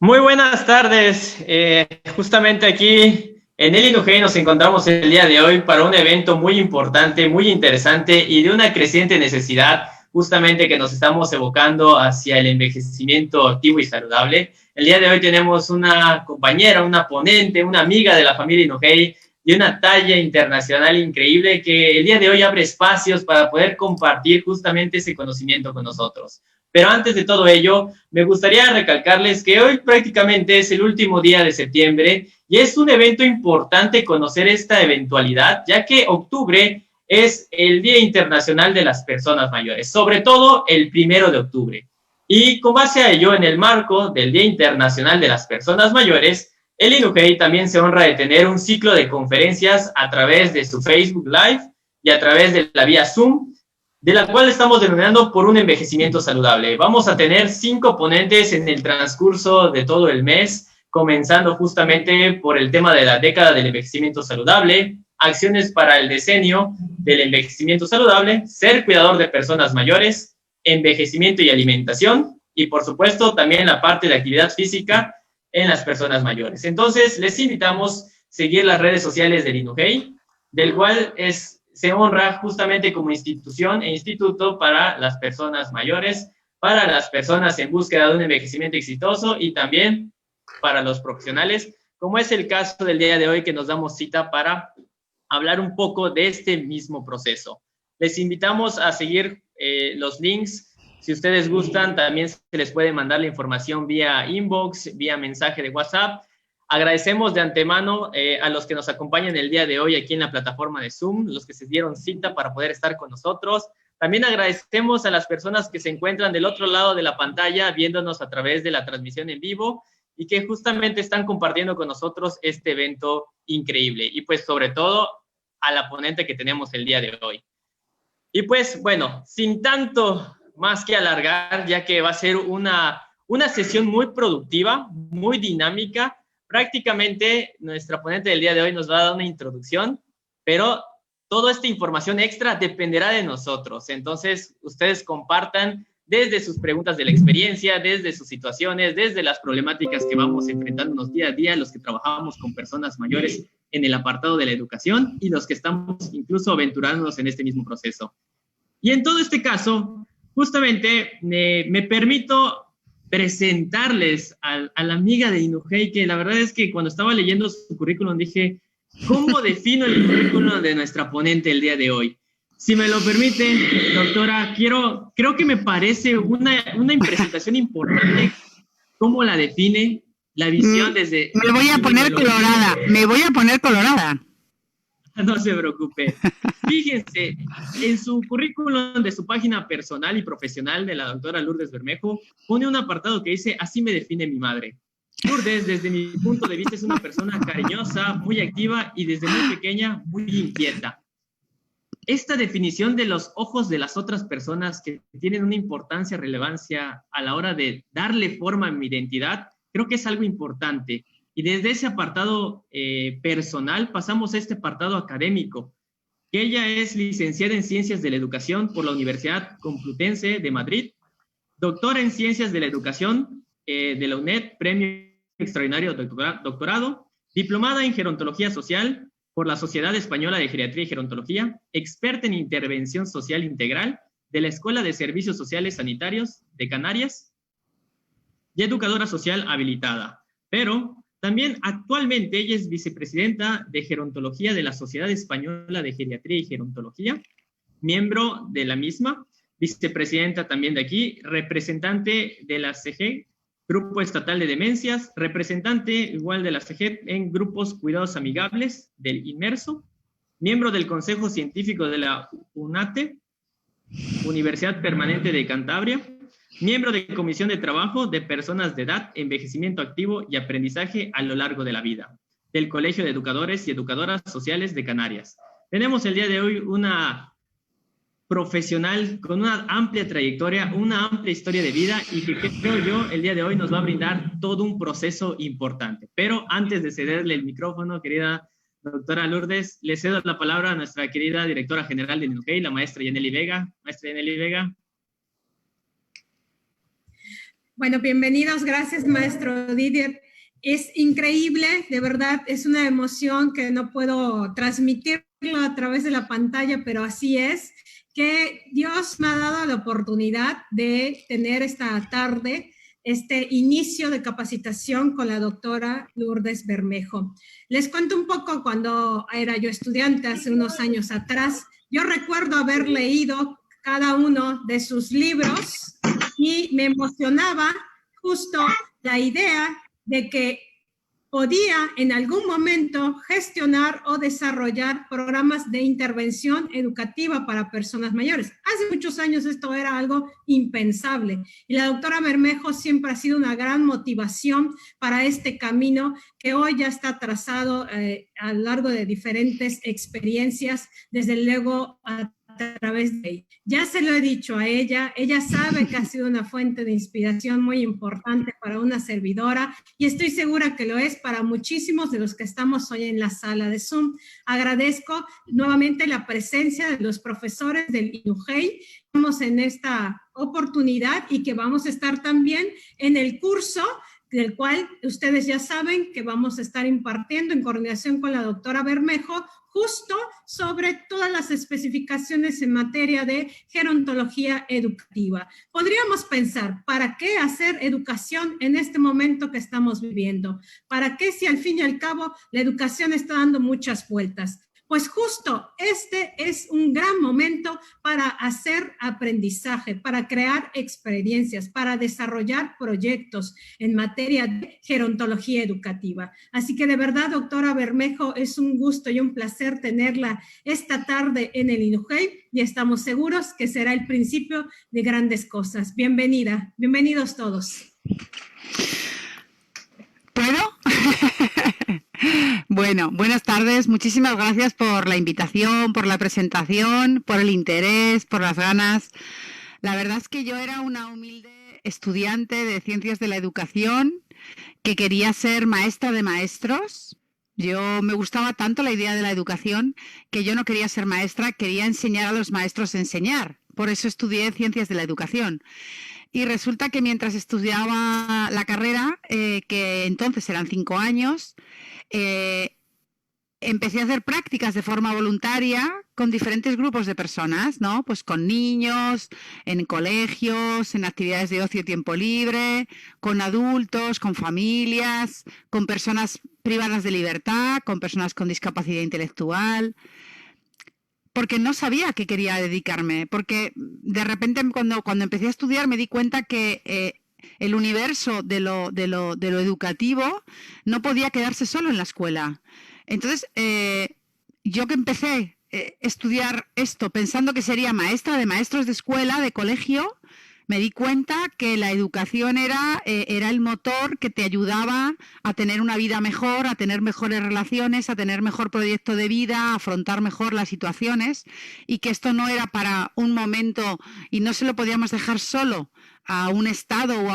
Muy buenas tardes. Justamente aquí en el INUGEI nos encontramos el día de hoy para un evento muy importante, muy interesante y de una creciente necesidad, justamente que nos estamos evocando hacia el envejecimiento activo y saludable. El día de hoy tenemos una compañera, una ponente, una amiga de la familia INUGEI de una talla internacional increíble que el día de hoy abre espacios para poder compartir justamente ese conocimiento con nosotros. Pero antes de todo ello, me gustaría recalcarles que hoy prácticamente es el último día de septiembre y es un evento importante conocer esta eventualidad, ya que octubre es el Día Internacional de las Personas Mayores, sobre todo el 1 de octubre. Y con base a ello, en el marco del Día Internacional de las Personas Mayores, el INUGEI también se honra de tener un ciclo de conferencias a través de su Facebook Live y a través de la vía Zoom, de la cual estamos denominando por un envejecimiento saludable. Vamos a tener 5 ponentes en el transcurso de todo el mes, comenzando justamente por el tema de la década del envejecimiento saludable, acciones para el decenio del envejecimiento saludable, ser cuidador de personas mayores, envejecimiento y alimentación, y por supuesto también la parte de actividad física en las personas mayores. Entonces, les invitamos a seguir las redes sociales del INUGEI, del cual se honra justamente como institución e instituto para las personas mayores, para las personas en búsqueda de un envejecimiento exitoso y también para los profesionales, como es el caso del día de hoy que nos damos cita para hablar un poco de este mismo proceso. Les invitamos a seguir los links. Si ustedes gustan, también se les puede mandar la información vía inbox, vía mensaje de WhatsApp. Agradecemos de antemano a los que nos acompañan el día de hoy aquí en la plataforma de Zoom, los que se dieron cita para poder estar con nosotros. También agradecemos a las personas que se encuentran del otro lado de la pantalla viéndonos a través de la transmisión en vivo y que justamente están compartiendo con nosotros este evento increíble. Y pues sobre todo a la ponente que tenemos el día de hoy. Y pues bueno, sin tanto más que alargar, ya que va a ser una sesión muy productiva, muy dinámica. Prácticamente nuestra ponente del día de hoy nos va a dar una introducción, pero toda esta información extra dependerá de nosotros. Entonces, ustedes compartan desde sus preguntas de la experiencia, desde sus situaciones, desde las problemáticas que vamos enfrentándonos día a día, los que trabajamos con personas mayores en el apartado de la educación y los que estamos incluso aventurándonos en este mismo proceso. Y en todo este caso, justamente me permito presentarles a la amiga de INUGEI, que la verdad es que cuando estaba leyendo su currículum dije, ¿cómo defino el currículum de nuestra ponente el día de hoy? Si me lo permite, doctora, creo que me parece una presentación importante, cómo la define, la visión desde... Me voy a poner colorada. No se preocupe. Fíjense, en su currículum de su página personal y profesional de la doctora Lourdes Bermejo, pone un apartado que dice, así me define mi madre. Lourdes, desde mi punto de vista, es una persona cariñosa, muy activa y desde muy pequeña, muy inquieta. Esta definición de los ojos de las otras personas que tienen una importancia, relevancia a la hora de darle forma a mi identidad, creo que es algo importante. Y desde ese apartado personal pasamos a este apartado académico, que ella es licenciada en Ciencias de la Educación por la Universidad Complutense de Madrid, doctora en Ciencias de la Educación de la UNED, premio extraordinario doctorado, diplomada en Gerontología Social por la Sociedad Española de Geriatría y Gerontología, experta en Intervención Social Integral de la Escuela de Servicios Sociales Sanitarios de Canarias y educadora social habilitada. Pero también actualmente ella es vicepresidenta de Gerontología de la Sociedad Española de Geriatría y Gerontología, miembro de la misma, vicepresidenta también de aquí, representante de la CG, Grupo Estatal de Demencias, representante igual de la CG en Grupos Cuidados Amigables del Inmerso, miembro del Consejo Científico de la UNATE, Universidad Permanente de Cantabria, miembro de Comisión de Trabajo de Personas de Edad, Envejecimiento Activo y Aprendizaje a lo Largo de la Vida, del Colegio de Educadores y Educadoras Sociales de Canarias. Tenemos el día de hoy una profesional con una amplia trayectoria, una amplia historia de vida y que creo yo el día de hoy nos va a brindar todo un proceso importante. Pero antes de cederle el micrófono, querida doctora Lourdes, le cedo la palabra a nuestra querida directora general de INUGEI, la maestra Yanely Vega. Maestra Yanely Vega. Bueno, bienvenidos, gracias maestro Didier. Es increíble, de verdad, es una emoción que no puedo transmitirlo a través de la pantalla, pero así es, que Dios me ha dado la oportunidad de tener esta tarde este inicio de capacitación con la doctora Lourdes Bermejo. Les cuento un poco cuando era yo estudiante hace unos años atrás. Yo recuerdo haber leído cada uno de sus libros y me emocionaba justo la idea de que podía en algún momento gestionar o desarrollar programas de intervención educativa para personas mayores. Hace muchos años esto era algo impensable y la doctora Bermejo siempre ha sido una gran motivación para este camino que hoy ya está trazado a lo largo de diferentes experiencias, desde luego a través de ella. Ya se lo he dicho a ella, ella sabe que ha sido una fuente de inspiración muy importante para una servidora y estoy segura que lo es para muchísimos de los que estamos hoy en la sala de Zoom. Agradezco nuevamente la presencia de los profesores del INUGEI. Estamos en esta oportunidad y que vamos a estar también en el curso del cual ustedes ya saben que vamos a estar impartiendo en coordinación con la doctora Bermejo, justo sobre todas las especificaciones en materia de gerontología educativa. Podríamos pensar, ¿para qué hacer educación en este momento que estamos viviendo? ¿Para qué si al fin y al cabo la educación está dando muchas vueltas? Pues justo este es un gran momento para hacer aprendizaje, para crear experiencias, para desarrollar proyectos en materia de gerontología educativa. Así que de verdad, doctora Bermejo, es un gusto y un placer tenerla esta tarde en el INUGEI y estamos seguros que será el principio de grandes cosas. Bienvenida, bienvenidos todos. ¿Puedo? Bueno, buenas tardes. Muchísimas gracias por la invitación, por la presentación, por el interés, por las ganas. La verdad es que yo era una humilde estudiante de Ciencias de la Educación que quería ser maestra de maestros. Yo me gustaba tanto la idea de la educación que yo no quería ser maestra, quería enseñar a los maestros a enseñar. Por eso estudié Ciencias de la Educación. Y resulta que mientras estudiaba la carrera, que entonces eran 5 años, empecé a hacer prácticas de forma voluntaria con diferentes grupos de personas, ¿no? Pues con niños, en colegios, en actividades de ocio y tiempo libre, con adultos, con familias, con personas privadas de libertad, con personas con discapacidad intelectual. Porque no sabía a qué quería dedicarme, porque de repente cuando empecé a estudiar me di cuenta que el universo de lo educativo no podía quedarse solo en la escuela. Entonces, yo que empecé a estudiar esto pensando que sería maestra de maestros de escuela, de colegio, me di cuenta que la educación era el motor que te ayudaba a tener una vida mejor, a tener mejores relaciones, a tener mejor proyecto de vida, a afrontar mejor las situaciones y que esto no era para un momento y no se lo podíamos dejar solo a un Estado o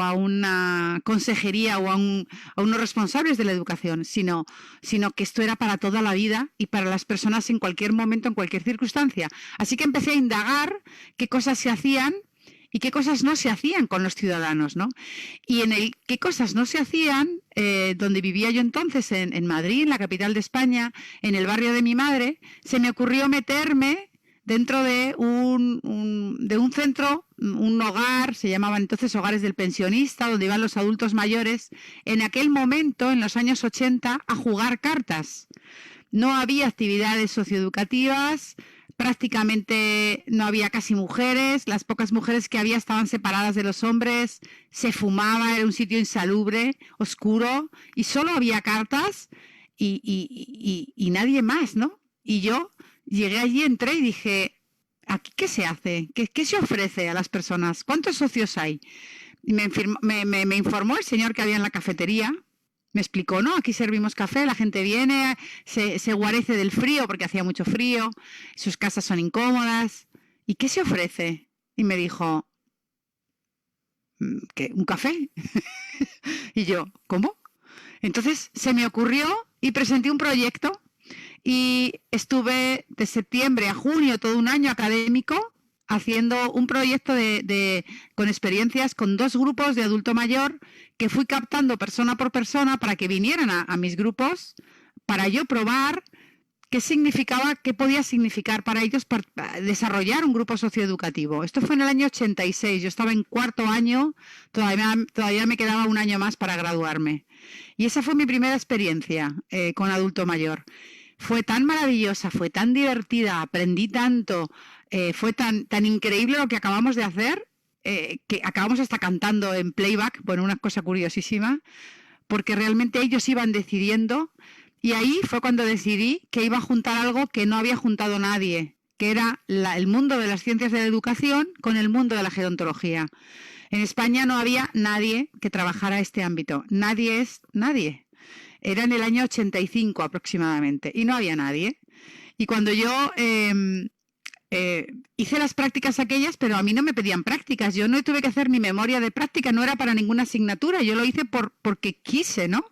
a una consejería o a unos responsables de la educación, sino que esto era para toda la vida y para las personas en cualquier momento, en cualquier circunstancia. Así que empecé a indagar qué cosas se hacían y qué cosas no se hacían con los ciudadanos, ¿no? Y en el qué cosas no se hacían, donde vivía yo entonces, en Madrid, en la capital de España, en el barrio de mi madre, se me ocurrió meterme dentro de un centro, un hogar, se llamaban entonces hogares del pensionista, donde iban los adultos mayores, en aquel momento, en los años 80, a jugar cartas. No había actividades socioeducativas, prácticamente no había casi mujeres, las pocas mujeres que había estaban separadas de los hombres, se fumaba, era un sitio insalubre, oscuro, y solo había cartas y nadie más, ¿no? Y yo llegué allí, entré y dije, ¿aquí qué se hace? ¿Qué se ofrece a las personas? ¿Cuántos socios hay? Y me informó el señor que había en la cafetería. Me explicó, no, aquí servimos café, la gente viene, se guarece del frío porque hacía mucho frío, sus casas son incómodas. ¿Y qué se ofrece? Y me dijo, ¿qué? ¿Un café? Y yo, ¿cómo? Entonces se me ocurrió y presenté un proyecto y estuve de septiembre a junio, todo un año académico, haciendo un proyecto con experiencias con 2 grupos de adulto mayor que fui captando persona por persona para que vinieran a mis grupos, para yo probar qué significaba, qué podía significar para ellos desarrollar un grupo socioeducativo. Esto fue en el año 86, yo estaba en 4º año, todavía me quedaba un año más para graduarme. Y esa fue mi primera experiencia con adulto mayor. Fue tan maravillosa, fue tan divertida, aprendí tanto, fue tan increíble lo que acabamos de hacer, que acabamos hasta cantando en playback, bueno, una cosa curiosísima, porque realmente ellos iban decidiendo. Y ahí fue cuando decidí que iba a juntar algo que no había juntado nadie, que era el mundo de las ciencias de la educación con el mundo de la gerontología. En España no había nadie que trabajara este ámbito. Nadie es nadie. Era en el año 85 aproximadamente y no había nadie. Y cuando yo hice las prácticas aquellas, pero a mí no me pedían prácticas. Yo no tuve que hacer mi memoria de práctica, no era para ninguna asignatura. Yo lo hice porque quise, ¿no?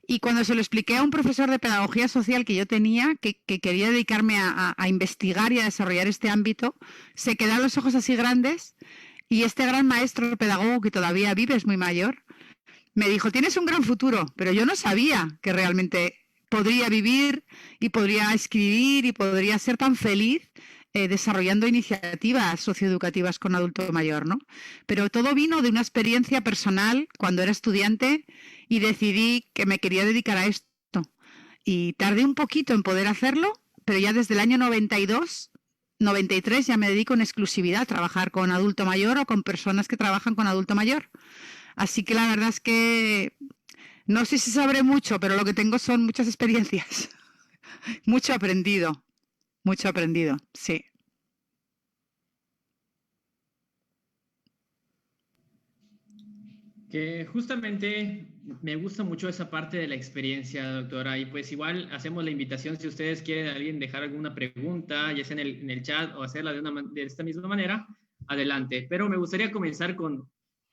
Y cuando se lo expliqué a un profesor de pedagogía social que yo tenía, que quería dedicarme a investigar y a desarrollar este ámbito, se quedaron los ojos así grandes y este gran maestro pedagogo que todavía vive, es muy mayor, me dijo, tienes un gran futuro, pero yo no sabía que realmente podría vivir y podría escribir y podría ser tan feliz desarrollando iniciativas socioeducativas con adulto mayor, ¿no? Pero todo vino de una experiencia personal cuando era estudiante y decidí que me quería dedicar a esto. Y tardé un poquito en poder hacerlo, pero ya desde el año 92, 93 ya me dedico en exclusividad a trabajar con adulto mayor o con personas que trabajan con adulto mayor. Así que la verdad es que no sé si sabré mucho, pero lo que tengo son muchas experiencias. Mucho aprendido, sí. Que justamente me gusta mucho esa parte de la experiencia, doctora, y pues igual hacemos la invitación si ustedes quieren alguien dejar alguna pregunta, ya sea en el chat o hacerla de esta misma manera, adelante. Pero me gustaría comenzar con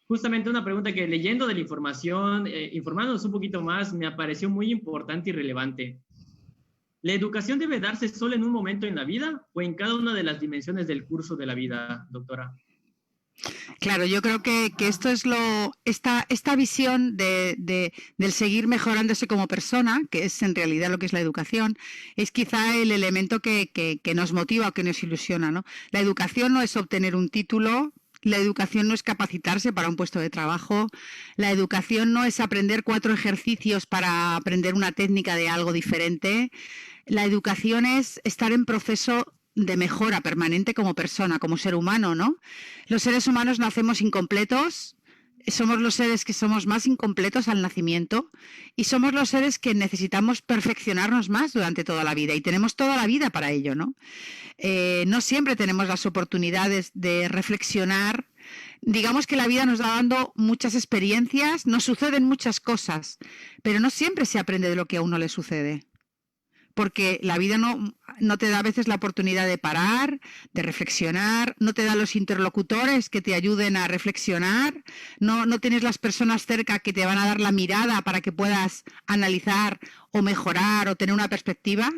justamente una pregunta que leyendo de la información, informándonos un poquito más, me pareció muy importante y relevante. ¿La educación debe darse solo en un momento en la vida o en cada una de las dimensiones del curso de la vida, doctora? Claro, yo creo que esto es esta visión del seguir mejorándose como persona, que es en realidad lo que es la educación, es quizá el elemento que nos motiva o que nos ilusiona, ¿no? La educación no es obtener un título, la educación no es capacitarse para un puesto de trabajo, la educación no es aprender 4 ejercicios para aprender una técnica de algo diferente, la educación es estar en proceso de mejora permanente como persona, como ser humano, ¿no? Los seres humanos nacemos incompletos, somos los seres que somos más incompletos al nacimiento y somos los seres que necesitamos perfeccionarnos más durante toda la vida y tenemos toda la vida para ello, ¿no? No siempre tenemos las oportunidades de reflexionar. Digamos que la vida nos va dando muchas experiencias, nos suceden muchas cosas, pero no siempre se aprende de lo que a uno le sucede. Porque la vida no te da a veces la oportunidad de parar, de reflexionar, no te da los interlocutores que te ayuden a reflexionar, no tienes las personas cerca que te van a dar la mirada para que puedas analizar o mejorar o tener una perspectiva.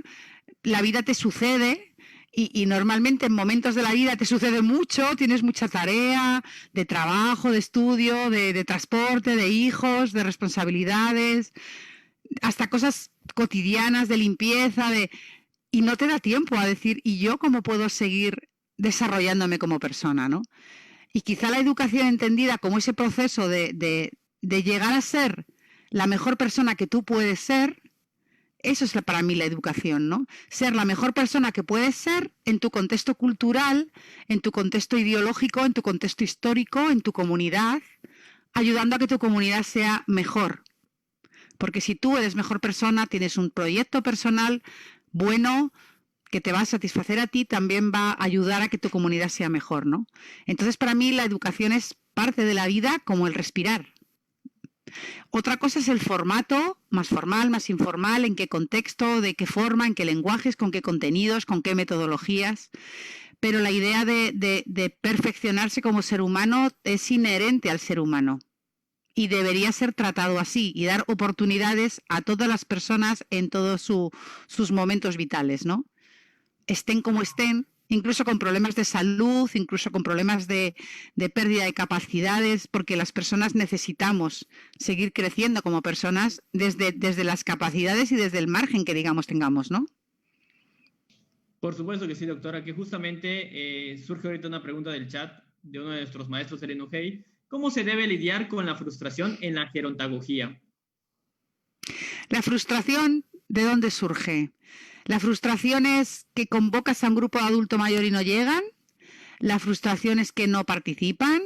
La vida te sucede y normalmente en momentos de la vida te sucede mucho, tienes mucha tarea de trabajo, de estudio, de transporte, de hijos, de responsabilidades, hasta cosas cotidianas de limpieza, y no te da tiempo a decir, ¿y yo cómo puedo seguir desarrollándome como persona, ¿no? Y quizá la educación entendida como ese proceso de llegar a ser la mejor persona que tú puedes ser, eso es para mí la educación, ¿no? Ser la mejor persona que puedes ser en tu contexto cultural, en tu contexto ideológico, en tu contexto histórico, en tu comunidad, ayudando a que tu comunidad sea mejor. Porque si tú eres mejor persona, tienes un proyecto personal bueno que te va a satisfacer a ti, también va a ayudar a que tu comunidad sea mejor, ¿no? Entonces, para mí, la educación es parte de la vida como el respirar. Otra cosa es el formato, más formal, más informal, en qué contexto, de qué forma, en qué lenguajes, con qué contenidos, con qué metodologías. Pero la idea de perfeccionarse como ser humano es inherente al ser humano. Y debería ser tratado así y dar oportunidades a todas las personas en todos sus momentos vitales, ¿no? Estén como estén, incluso con problemas de salud, incluso con problemas de pérdida de capacidades, porque las personas necesitamos seguir creciendo como personas desde las capacidades y desde el margen que, digamos, tengamos, ¿no? Por supuesto que sí, doctora, que justamente surge ahorita una pregunta del chat de uno de nuestros maestros del NUGEI. ¿Cómo se debe lidiar con la frustración en la gerontagogía? La frustración, ¿de dónde surge? La frustración es que convocas a un grupo de adulto mayor y no llegan. La frustración es que no participan.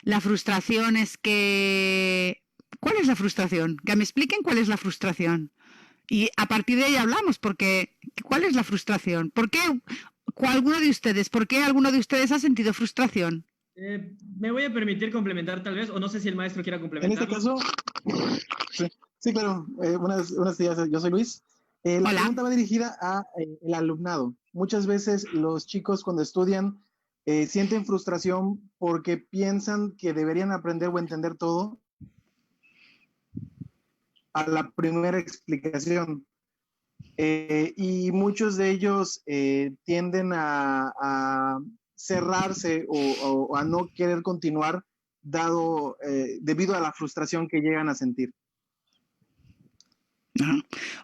La frustración es que... ¿Cuál es la frustración? Que me expliquen cuál es la frustración. Y a partir de ahí hablamos, porque ¿cuál es la frustración? ¿Por qué alguno de ustedes ha sentido frustración? Me voy a permitir complementar tal vez, o no sé si el maestro quiera complementar. En este caso, sí, claro. Buenos días, yo soy Luis. La Hola. pregunta va dirigida a el alumnado. Muchas veces los chicos cuando estudian sienten frustración porque piensan que deberían aprender o entender todo a la primera explicación. Y muchos de ellos tienden a cerrarse o a no querer continuar debido a la frustración que llegan a sentir.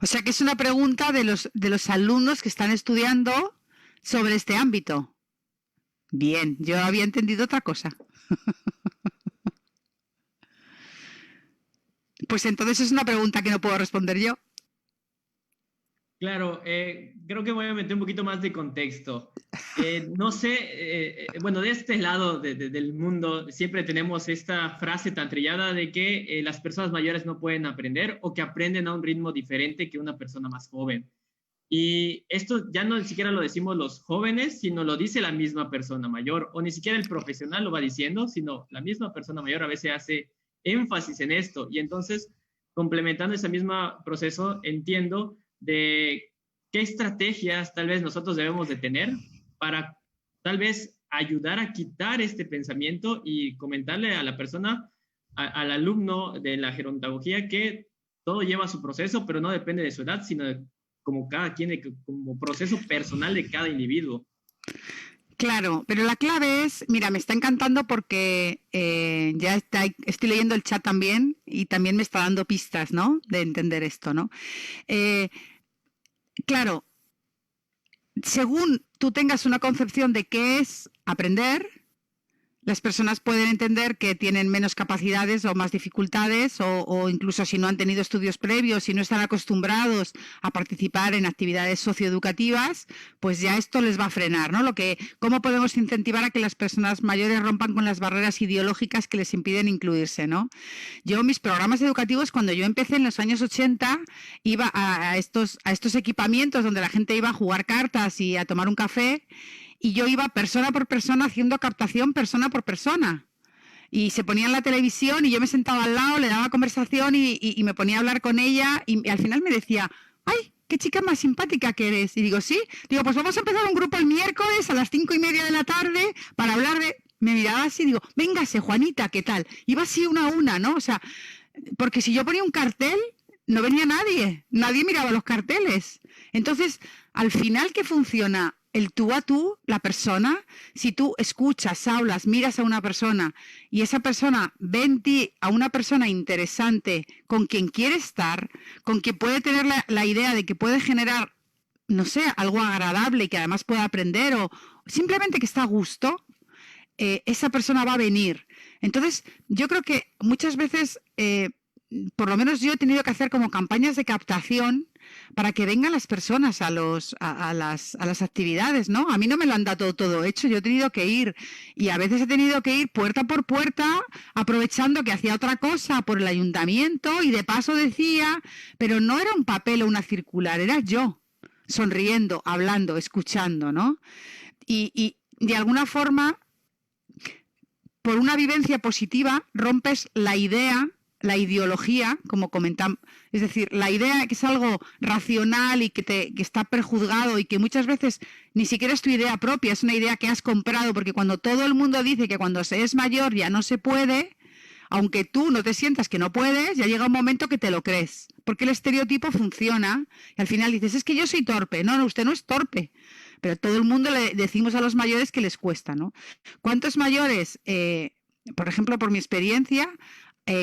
O sea que es una pregunta de los alumnos que están estudiando sobre este ámbito. Bien, yo había entendido otra cosa. Pues entonces es una pregunta que no puedo responder yo. Claro, creo que voy a meter un poquito más de contexto. No sé, bueno, de este lado del mundo siempre tenemos esta frase tan trillada de que las personas mayores no pueden aprender o que aprenden a un ritmo diferente que una persona más joven. Y esto ya no ni siquiera lo decimos los jóvenes, sino lo dice la misma persona mayor, o ni siquiera el profesional lo va diciendo, sino la misma persona mayor a veces hace énfasis en esto. Y entonces, complementando ese mismo proceso, entiendo de qué estrategias tal vez nosotros debemos de tener para tal vez ayudar a quitar este pensamiento y comentarle a la persona, al alumno de la gerontología, que todo lleva su proceso, pero no depende de su edad, sino de como cada quien, como proceso personal de cada individuo. Claro, pero la clave es, mira, me está encantando porque estoy leyendo el chat también y también me está dando pistas, ¿no? De entender esto, ¿no? Claro, según tú tengas una concepción de qué es aprender, las personas pueden entender que tienen menos capacidades o más dificultades o incluso si no han tenido estudios previos, si no están acostumbrados a participar en actividades socioeducativas, pues ya esto les va a frenar, ¿no? ¿Cómo podemos incentivar a que las personas mayores rompan con las barreras ideológicas que les impiden incluirse, ¿no? Yo, mis programas educativos, cuando yo empecé en los años 80, iba a estos equipamientos donde la gente iba a jugar cartas y a tomar un café. Y yo iba persona por persona haciendo captación persona por persona. Y se ponía en la televisión y yo me sentaba al lado, le daba conversación y me ponía a hablar con ella y al final me decía, ¡ay, qué chica más simpática que eres! Y digo, ¿sí? Digo, pues vamos a empezar un grupo el miércoles a las 5:30 de la tarde para hablar de... Me miraba así y digo, véngase, Juanita, ¿qué tal? Iba así una a una, ¿no? O sea, porque si yo ponía un cartel, no venía nadie miraba los carteles. Entonces, al final, ¿qué funciona? El tú a tú, la persona, si tú escuchas, hablas, miras a una persona y esa persona ve en ti a una persona interesante con quien quiere estar, con quien puede tener la idea de que puede generar, no sé, algo agradable y que además pueda aprender o simplemente que está a gusto, esa persona va a venir. Entonces, yo creo que muchas veces, por lo menos yo he tenido que hacer como campañas de captación para que vengan las personas a las actividades, ¿no? A mí no me lo han dado todo hecho, yo he tenido que ir y a veces he tenido que ir puerta por puerta aprovechando que hacía otra cosa por el ayuntamiento y de paso decía, pero no era un papel o una circular, era yo sonriendo, hablando, escuchando, ¿no? Y de alguna forma, por una vivencia positiva, rompes la idea, la ideología, como comentamos, es decir, la idea que es algo racional y que está prejuzgado y que muchas veces ni siquiera es tu idea propia, es una idea que has comprado, porque cuando todo el mundo dice que cuando se es mayor ya no se puede, aunque tú no te sientas que no puedes, ya llega un momento que te lo crees, porque el estereotipo funciona y al final dices, es que yo soy torpe. No, usted no es torpe. pero todo el mundo le decimos a los mayores que les cuesta, ¿no? ¿Cuántos mayores, por ejemplo, por mi experiencia,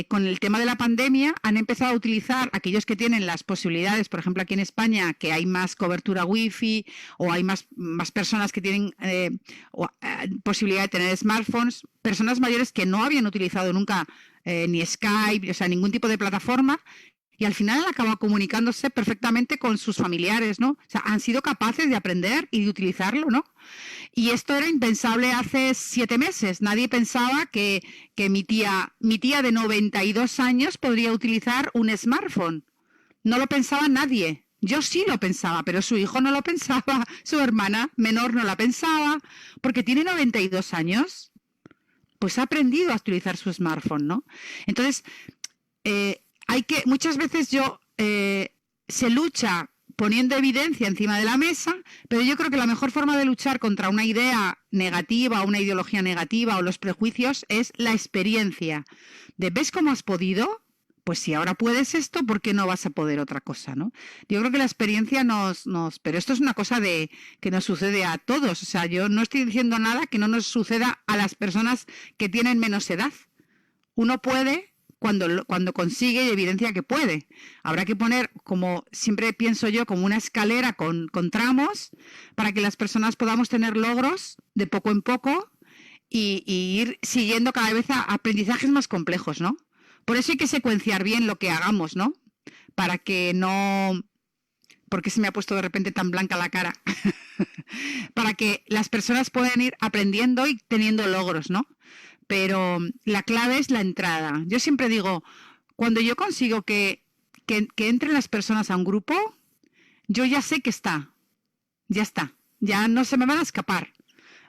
con el tema de la pandemia, han empezado a utilizar aquellos que tienen las posibilidades, por ejemplo, aquí en España, que hay más cobertura wifi o hay más personas que tienen posibilidad de tener smartphones, personas mayores que no habían utilizado nunca ni Skype, o sea, ningún tipo de plataforma, y al final han acabado comunicándose perfectamente con sus familiares, ¿no? O sea, han sido capaces de aprender y de utilizarlo, ¿no? Y esto era impensable hace 7 meses. Nadie pensaba que mi tía de 92 años podría utilizar un smartphone. No lo pensaba nadie. Yo sí lo pensaba, pero su hijo no lo pensaba, su hermana menor no la pensaba, porque tiene 92 años, pues ha aprendido a utilizar su smartphone, ¿no? Entonces, muchas veces se lucha poniendo evidencia encima de la mesa, pero yo creo que la mejor forma de luchar contra una idea negativa, una ideología negativa o los prejuicios es la experiencia. ¿Ves cómo has podido? Pues si ahora puedes esto, ¿por qué no vas a poder otra cosa, no? Yo creo que la experiencia pero esto es una cosa que nos sucede a todos. O sea, yo no estoy diciendo nada que no nos suceda a las personas que tienen menos edad. Uno puede cuando consigue y evidencia que puede. Habrá que poner, como siempre pienso yo, como una escalera con tramos para que las personas podamos tener logros de poco en poco y ir siguiendo cada vez a aprendizajes más complejos, ¿no? Por eso hay que secuenciar bien lo que hagamos, ¿no? Para que no... ¿Por qué se me ha puesto de repente tan blanca la cara? Para que las personas puedan ir aprendiendo y teniendo logros, ¿no? Pero la clave es la entrada. Yo siempre digo, cuando yo consigo que entren las personas a un grupo, yo ya sé que ya está, ya no se me van a escapar.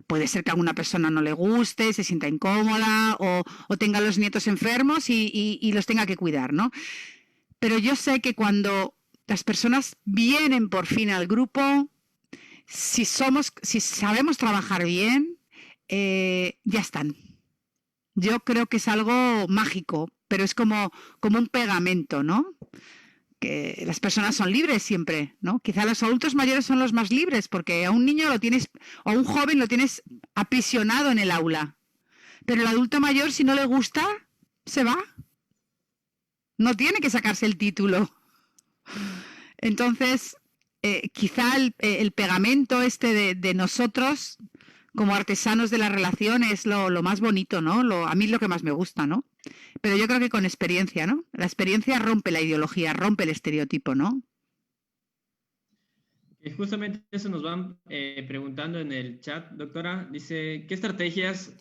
Puede ser que a alguna persona no le guste, se sienta incómoda o tenga a los nietos enfermos y los tenga que cuidar, ¿no? Pero yo sé que cuando las personas vienen por fin al grupo, si sabemos trabajar bien, ya están. Yo creo que es algo mágico, pero es como un pegamento, ¿no? Que las personas son libres siempre, ¿no? Quizá los adultos mayores son los más libres, porque a un niño o a un joven lo tienes aprisionado en el aula. Pero el adulto mayor, si no le gusta, se va. No tiene que sacarse el título. Entonces, quizá el pegamento de nosotros como artesanos de la relación es lo más bonito, ¿no? A mí es lo que más me gusta, ¿no? Pero yo creo que con experiencia, ¿no? La experiencia rompe la ideología, rompe el estereotipo, ¿no? Y justamente eso nos van preguntando en el chat, doctora. Dice, ¿qué estrategias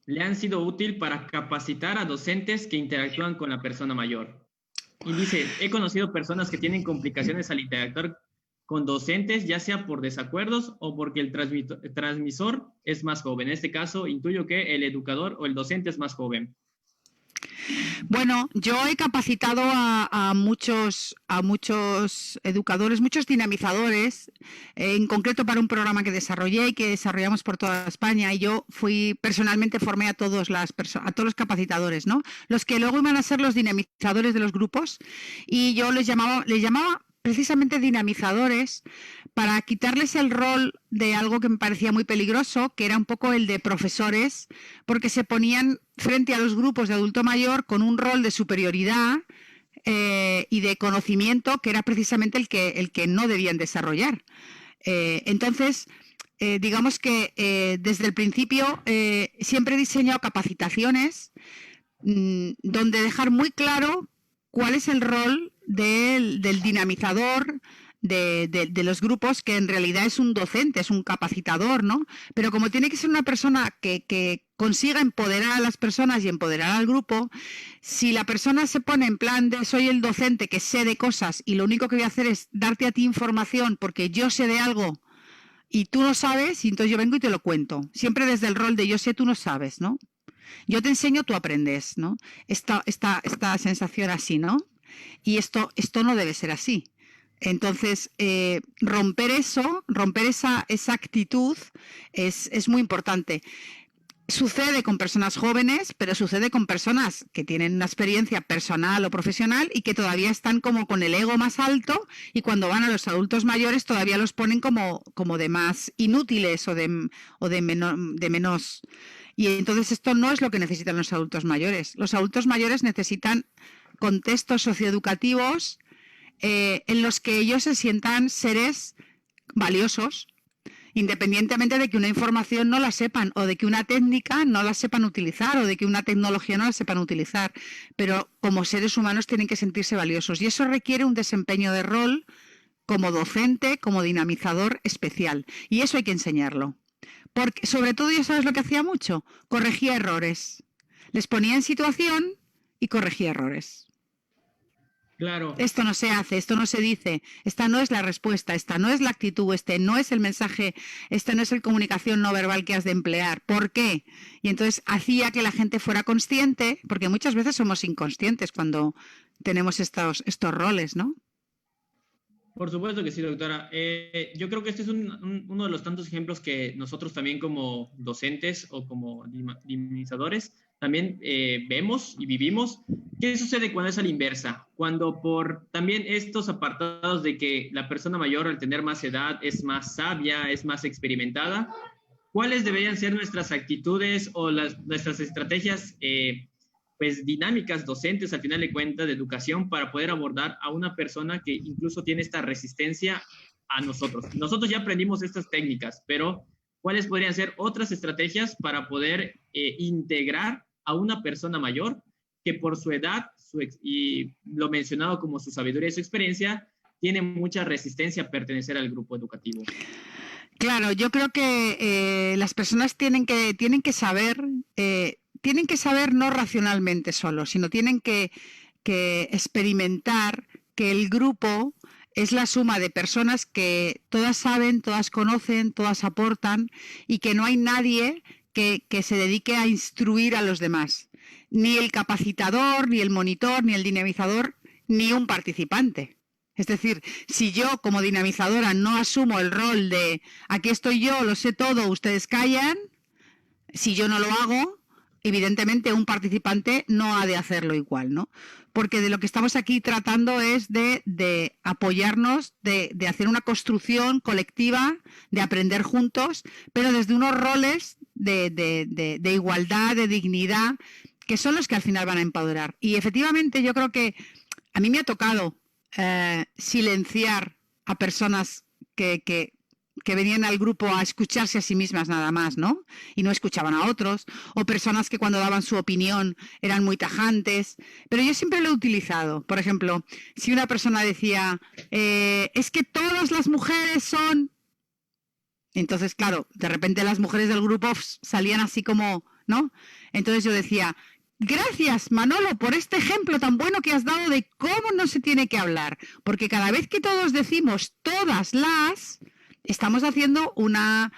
le han sido útil para capacitar a docentes que interactúan con la persona mayor? Y dice, he conocido personas que tienen complicaciones al interactuar con docentes, ya sea por desacuerdos o porque el transmisor es más joven. En este caso, intuyo que el educador o el docente es más joven. Bueno, yo he capacitado a muchos educadores, muchos dinamizadores, en concreto para un programa que desarrollé y que desarrollamos por toda España, y yo personalmente formé a todos los capacitadores, ¿no? Los que luego iban a ser los dinamizadores de los grupos, y yo les llamaba precisamente dinamizadores para quitarles el rol de algo que me parecía muy peligroso, que era un poco el de profesores, porque se ponían frente a los grupos de adulto mayor con un rol de superioridad y de conocimiento que era precisamente el que no debían desarrollar. Entonces, digamos que desde el principio siempre he diseñado capacitaciones donde dejar muy claro cuál es el rol del dinamizador de los grupos, que en realidad es un docente, es un capacitador, ¿no? Pero como tiene que ser una persona que consiga empoderar a las personas y empoderar al grupo, si la persona se pone en plan de soy el docente que sé de cosas y lo único que voy a hacer es darte a ti información porque yo sé de algo y tú no sabes, y entonces yo vengo y te lo cuento, siempre desde el rol de yo sé, tú no sabes, ¿no? Yo te enseño, tú aprendes, ¿no? Esta sensación así, ¿no? Y esto no debe ser así. Entonces, romper esa actitud es muy importante. Sucede con personas jóvenes, pero sucede con personas que tienen una experiencia personal o profesional y que todavía están como con el ego más alto, y cuando van a los adultos mayores todavía los ponen como de más inútiles o de menos. Y entonces esto no es lo que necesitan los adultos mayores. Los adultos mayores necesitan contextos socioeducativos en los que ellos se sientan seres valiosos, independientemente de que una información no la sepan, o de que una técnica no la sepan utilizar, o de que una tecnología no la sepan utilizar, pero como seres humanos tienen que sentirse valiosos, y eso requiere un desempeño de rol como docente, como dinamizador especial, y eso hay que enseñarlo. Porque sobre todo, ¿ya sabes lo que hacía mucho? Corregía errores. Les ponía en situación y corregía errores. Claro. Esto no se hace, esto no se dice, esta no es la respuesta, esta no es la actitud, este no es el mensaje, esta no es la comunicación no verbal que has de emplear. ¿Por qué? Y entonces hacía que la gente fuera consciente, porque muchas veces somos inconscientes cuando tenemos estos roles, ¿no? Por supuesto que sí, doctora. Yo creo que este es uno de los tantos ejemplos que nosotros también como docentes o como dinamizadores también vemos y vivimos. ¿Qué sucede cuando es a la inversa? Cuando por también estos apartados de que la persona mayor al tener más edad es más sabia, es más experimentada, ¿cuáles deberían ser nuestras actitudes o nuestras estrategias pues dinámicas docentes al final de cuentas de educación para poder abordar a una persona que incluso tiene esta resistencia a nosotros? Nosotros ya aprendimos estas técnicas, pero ¿cuáles podrían ser otras estrategias para poder integrar a una persona mayor que por su edad y lo mencionado como su sabiduría y su experiencia tiene mucha resistencia a pertenecer al grupo educativo? Claro, yo creo que las personas tienen que saber no racionalmente solo, sino tienen que experimentar que el grupo es la suma de personas que todas saben, todas conocen, todas aportan, y que no hay nadie que se dedique a instruir a los demás. Ni el capacitador, ni el monitor, ni el dinamizador, ni un participante. Es decir, si yo como dinamizadora no asumo el rol de aquí estoy yo, lo sé todo, ustedes callan, si yo no lo hago, evidentemente un participante no ha de hacerlo igual, ¿no? Porque de lo que estamos aquí tratando es de apoyarnos, de hacer una construcción colectiva, de aprender juntos, pero desde unos roles de igualdad, de dignidad, que son los que al final van a empoderar. Y efectivamente yo creo que a mí me ha tocado silenciar a personas que venían al grupo a escucharse a sí mismas nada más, ¿no? Y no escuchaban a otros, o personas que cuando daban su opinión eran muy tajantes, pero yo siempre lo he utilizado. Por ejemplo, si una persona decía, es que todas las mujeres son... Entonces, claro, de repente las mujeres del grupo salían así como, ¿no? Entonces yo decía, gracias, Manolo, por este ejemplo tan bueno que has dado de cómo no se tiene que hablar, porque cada vez que todos decimos todas las... estamos haciendo una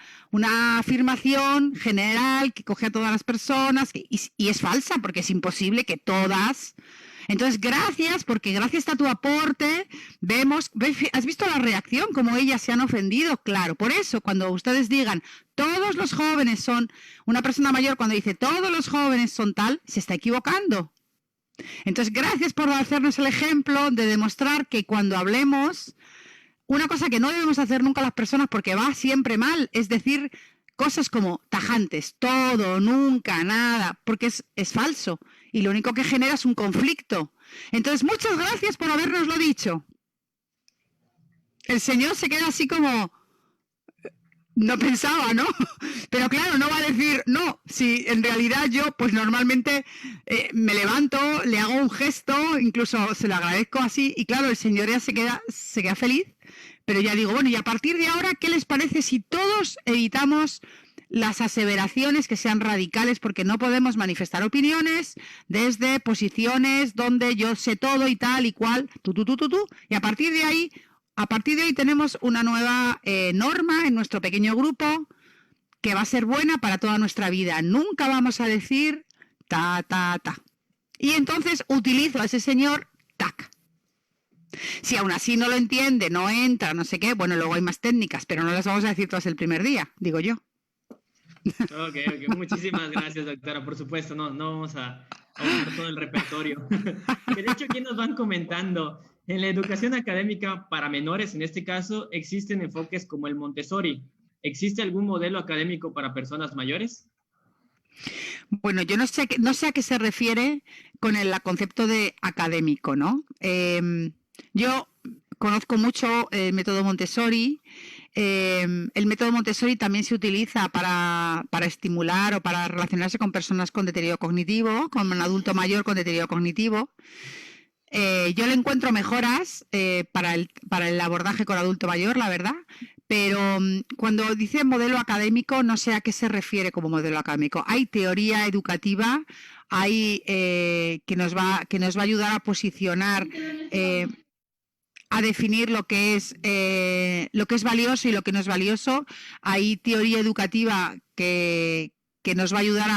afirmación general que coge a todas las personas y es falsa, porque es imposible que todas. Entonces, gracias, porque gracias a tu aporte ¿has visto la reacción? Cómo ellas se han ofendido. Claro, por eso, cuando ustedes digan todos los jóvenes son, una persona mayor cuando dice todos los jóvenes son tal, se está equivocando. Entonces, gracias por hacernos el ejemplo de demostrar que cuando hablemos... Una cosa que no debemos hacer nunca las personas porque va siempre mal, es decir cosas como tajantes, todo, nunca, nada, porque es falso y lo único que genera es un conflicto. Entonces, muchas gracias por habernoslo dicho. El señor se queda así como... No pensaba, ¿no? Pero claro, no va a decir, no, si en realidad yo pues normalmente me levanto, le hago un gesto, incluso se lo agradezco así, y claro, el señor ya se queda feliz, pero ya digo, bueno, y a partir de ahora, ¿qué les parece si todos evitamos las aseveraciones que sean radicales? Porque no podemos manifestar opiniones desde posiciones donde yo sé todo y tal y cual, y a partir de ahí tenemos una nueva norma en nuestro pequeño grupo que va a ser buena para toda nuestra vida. Nunca vamos a decir ta. Y entonces utilizo a ese señor tac. Si aún así no lo entiende, no entra, no sé qué, bueno, luego hay más técnicas, pero no las vamos a decir todas el primer día, digo yo. Ok, muchísimas gracias, doctora. Por supuesto, no vamos a usar todo el repertorio. Que de hecho, aquí nos van comentando, en la educación académica para menores, en este caso, existen enfoques como el Montessori. ¿Existe algún modelo académico para personas mayores? Bueno, yo no sé a qué se refiere con el concepto de académico, ¿no? Yo conozco mucho el método Montessori. El método Montessori también se utiliza para estimular o para relacionarse con personas con deterioro cognitivo, con un adulto mayor con deterioro cognitivo. Yo le encuentro mejoras para el abordaje con adulto mayor, la verdad, pero cuando dice modelo académico no sé a qué se refiere como modelo académico. Hay teoría educativa, hay que nos va a ayudar a posicionar, a definir lo que es valioso y lo que no es valioso. Hay teoría educativa que nos va a ayudar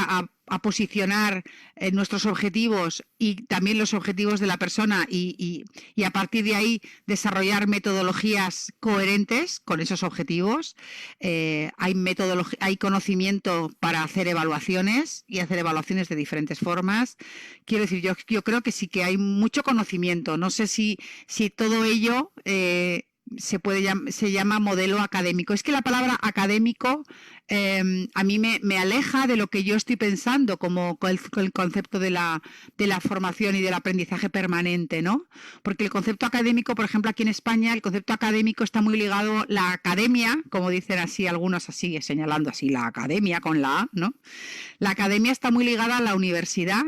a posicionar nuestros objetivos y también los objetivos de la persona y a partir de ahí desarrollar metodologías coherentes con esos objetivos. Hay conocimiento para hacer evaluaciones y hacer evaluaciones de diferentes formas. Quiero decir, yo creo que sí que hay mucho conocimiento. No sé si todo ello se llama modelo académico. Es que la palabra académico a mí me aleja de lo que yo estoy pensando como el concepto de la formación y del aprendizaje permanente, ¿no? Porque el concepto académico, por ejemplo, aquí en España, el concepto académico está muy ligado a la academia, como dicen así algunos, así señalando así la academia con la A, ¿no? La academia está muy ligada a la universidad,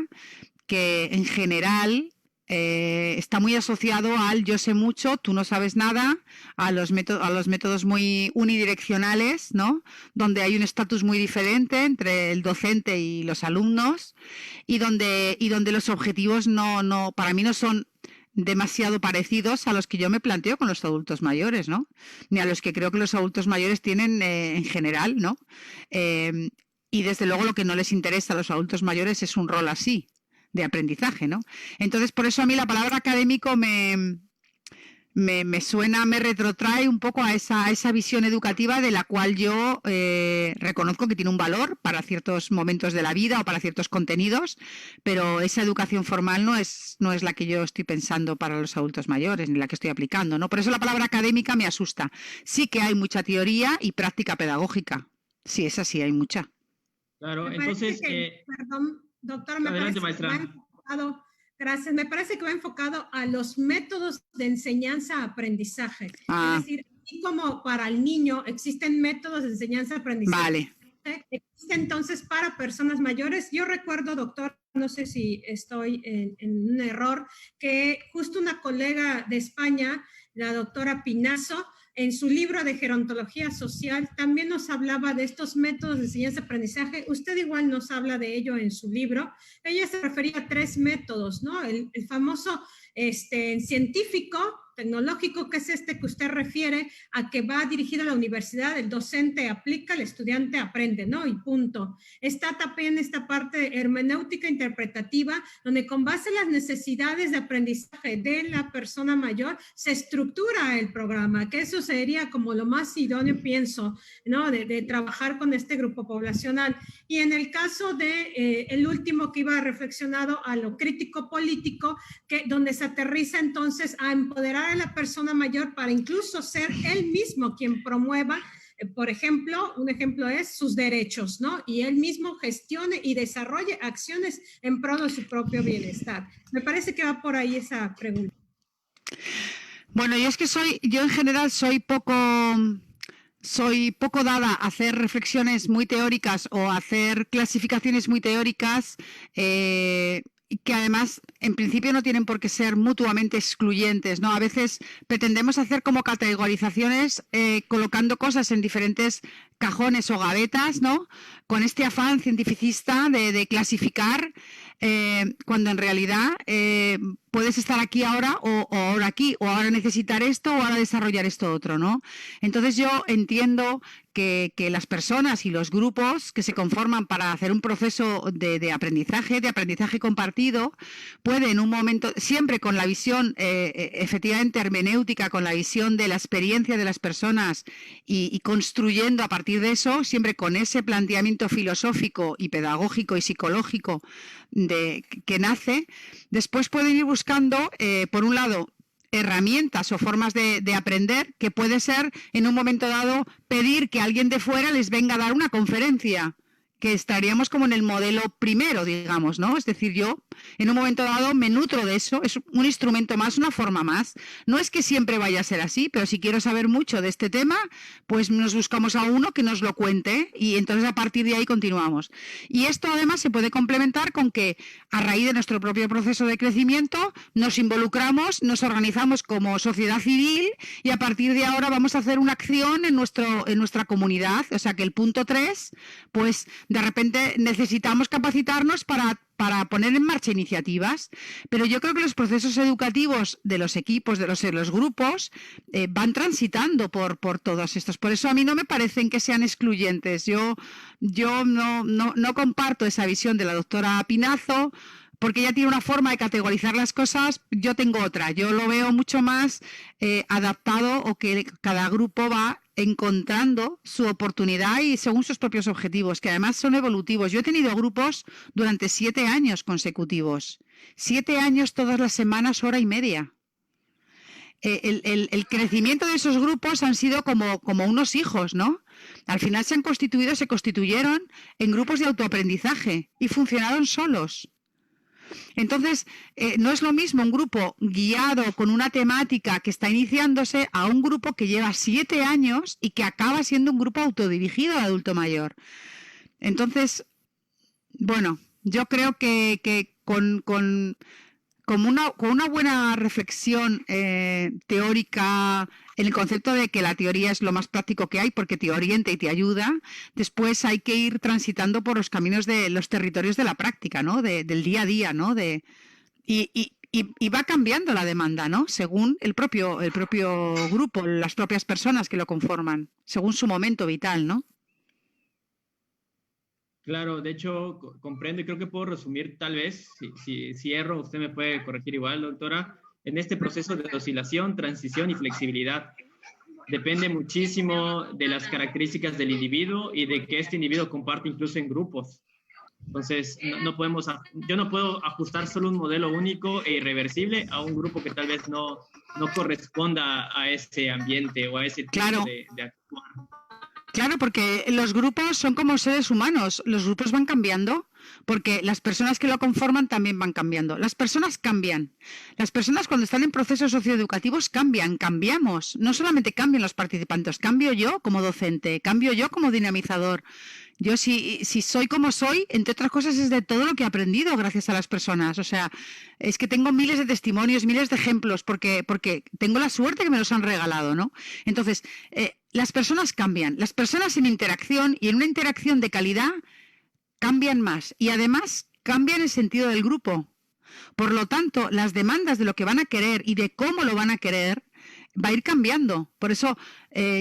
que en general está muy asociado al yo sé mucho, tú no sabes nada, a los métodos muy unidireccionales, ¿no? Donde hay un estatus muy diferente entre el docente y los alumnos y donde los objetivos para mí no son demasiado parecidos a los que yo me planteo con los adultos mayores, ¿no? Ni a los que creo que los adultos mayores tienen en general, ¿no? Y desde luego lo que no les interesa a los adultos mayores es un rol así de aprendizaje, ¿no? Entonces, por eso a mí la palabra académico me suena, me retrotrae un poco a esa visión educativa de la cual yo reconozco que tiene un valor para ciertos momentos de la vida o para ciertos contenidos, pero esa educación formal no es la que yo estoy pensando para los adultos mayores, ni la que estoy aplicando, ¿no? Por eso la palabra académica me asusta. Sí que hay mucha teoría y práctica pedagógica. Sí, esa sí hay mucha. Claro, entonces... perdón, doctor, me adelante, parece maestra. que va enfocado, gracias, me parece que va enfocado a los métodos de enseñanza-aprendizaje. Es decir, así como para el niño existen métodos de enseñanza-aprendizaje. Vale. Existe entonces para personas mayores. Yo recuerdo, doctor, no sé si estoy en un error, que justo una colega de España, la doctora Pinazo, en su libro de gerontología social también nos hablaba de estos métodos de enseñanza-aprendizaje. Usted igual nos habla de ello en su libro. Ella se refería a 3 métodos, ¿no? El famoso científico, tecnológico, que es que usted refiere a que va dirigido a la universidad, el docente aplica, el estudiante aprende, ¿no? Y punto. Está también esta parte hermenéutica interpretativa, donde con base en las necesidades de aprendizaje de la persona mayor, se estructura el programa, que eso sería como lo más idóneo, pienso, ¿no? De trabajar con este grupo poblacional. Y en el caso de el último que iba reflexionado a lo crítico político, donde se aterriza entonces a empoderar a la persona mayor para incluso ser él mismo quien promueva, por ejemplo, un ejemplo es sus derechos, ¿no? Y él mismo gestione y desarrolle acciones en pro de su propio bienestar. Me parece que va por ahí esa pregunta. Bueno, yo en general soy poco dada a hacer reflexiones muy teóricas o a hacer clasificaciones muy teóricas, que además en principio no tienen por qué ser mutuamente excluyentes, ¿no? A veces pretendemos hacer como categorizaciones colocando cosas en diferentes cajones o gavetas, ¿no? Con este afán cientificista de clasificar, cuando en realidad puedes estar aquí ahora o ahora aquí, o ahora necesitar esto o ahora desarrollar esto otro, ¿no? Entonces yo entiendo que las personas y los grupos que se conforman para hacer un proceso de aprendizaje compartido, pueden en un momento, siempre con la visión efectivamente hermenéutica, con la visión de la experiencia de las personas y construyendo a partir de eso, siempre con ese planteamiento filosófico y pedagógico y psicológico que nace, después pueden ir buscando, por un lado, herramientas o formas de aprender, que puede ser en un momento dado pedir que alguien de fuera les venga a dar una conferencia, que estaríamos como en el modelo primero, digamos, ¿no? Es decir, yo en un momento dado me nutro de eso, es un instrumento más, una forma más. No es que siempre vaya a ser así, pero si quiero saber mucho de este tema, pues nos buscamos a uno que nos lo cuente y entonces a partir de ahí continuamos. Y esto además se puede complementar con que a raíz de nuestro propio proceso de crecimiento nos involucramos, nos organizamos como sociedad civil y a partir de ahora vamos a hacer una acción en nuestra comunidad. O sea que el punto 3, pues de repente necesitamos capacitarnos para poner en marcha iniciativas, pero yo creo que los procesos educativos de los equipos, de los grupos, van transitando por todos estos. Por eso a mí no me parecen que sean excluyentes. Yo no comparto esa visión de la doctora Pinazo, porque ella tiene una forma de categorizar las cosas, yo tengo otra. Yo lo veo mucho más adaptado, o que cada grupo va encontrando su oportunidad y según sus propios objetivos, que además son evolutivos. Yo he tenido grupos durante 7 años consecutivos. 7 años todas las semanas, hora y media. El crecimiento de esos grupos han sido como unos hijos, ¿no? Al final se constituyeron en grupos de autoaprendizaje y funcionaron solos. Entonces, no es lo mismo un grupo guiado con una temática que está iniciándose a un grupo que lleva 7 años y que acaba siendo un grupo autodirigido de adulto mayor. Entonces, bueno, yo creo que con una buena reflexión teórica, en el concepto de que la teoría es lo más práctico que hay porque te orienta y te ayuda, después hay que ir transitando por los caminos de los territorios de la práctica, ¿no? Del día a día, ¿no? Y va cambiando la demanda, ¿no? Según el propio grupo, las propias personas que lo conforman, según su momento vital, ¿no? Claro, de hecho, comprendo y creo que puedo resumir tal vez, si erro, usted me puede corregir igual, doctora, en este proceso de oscilación, transición y flexibilidad. Depende muchísimo de las características del individuo y de que este individuo comparte incluso en grupos. Entonces, yo no puedo ajustar solo un modelo único e irreversible a un grupo que tal vez no corresponda a ese ambiente o a ese tipo de actuar. Claro, porque los grupos son como seres humanos, los grupos van cambiando, porque las personas que lo conforman también van cambiando. Las personas cambian. Las personas cuando están en procesos socioeducativos cambiamos. No solamente cambian los participantes, cambio yo como docente, cambio yo como dinamizador. Yo si soy como soy, entre otras cosas, es de todo lo que he aprendido gracias a las personas. O sea, es que tengo miles de testimonios, miles de ejemplos, porque tengo la suerte que me los han regalado, ¿no? Entonces, las personas cambian. Las personas en interacción y en una interacción de calidad cambian más. Y además cambian el sentido del grupo. Por lo tanto, las demandas de lo que van a querer y de cómo lo van a querer va a ir cambiando. Por eso